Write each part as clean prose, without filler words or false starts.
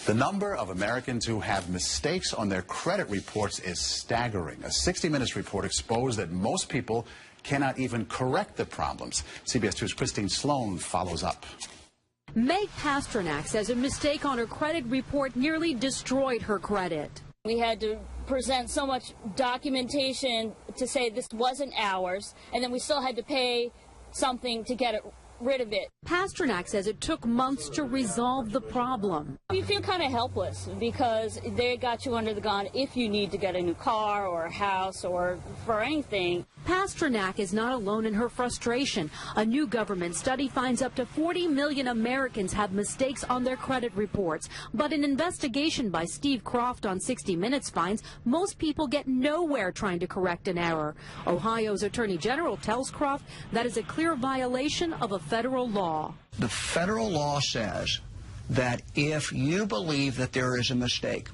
The number of Americans who have mistakes on their credit reports is staggering. A 60 Minutes report exposed that most people cannot even correct the problems. CBS 2's Christine Sloan follows up. Meg Pasternak says a mistake on her credit report nearly destroyed her credit. We had to present so much documentation to say this wasn't ours, and then we still had to pay something to get rid of it. Pasternak says it took months to resolve the problem. You feel kind of helpless because they got you under the gun if you need to get a new car or a house or for anything. Pasternak is not alone in her frustration. A new government study finds up to 40 million Americans have mistakes on their credit reports. But an investigation by Steve Croft on 60 Minutes finds most people get nowhere trying to correct an error. Ohio's Attorney General tells Croft that is a clear violation of a federal law. The federal law says that if you believe that there is a mistake,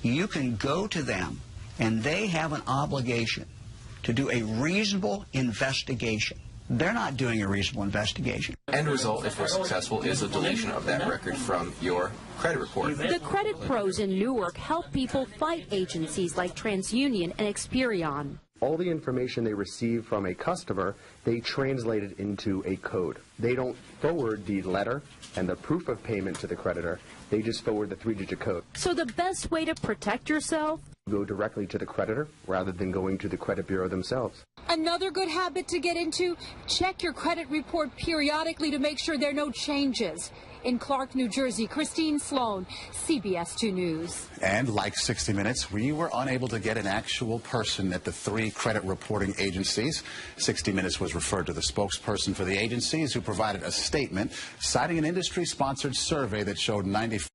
you can go to them and they have an obligation to do a reasonable investigation. They're not doing a reasonable investigation. End result, if we're successful, is a deletion of that record from your credit report. The credit pros in Newark help people fight agencies like TransUnion and Experian. All the information they receive from a customer, they translate it into a code. They don't forward the letter and the proof of payment to the creditor. They just forward the 3-digit code. So the best way to protect yourself? Go directly to the creditor rather than going to the credit bureau themselves. Another good habit to get into, check your credit report periodically to make sure there are no changes. In Clark, New Jersey, Christine Sloan, CBS 2 News. And like 60 Minutes, we were unable to get an actual person at the 3 credit reporting agencies. 60 Minutes was referred to the spokesperson for the agencies, who provided a statement citing an industry-sponsored survey that showed 95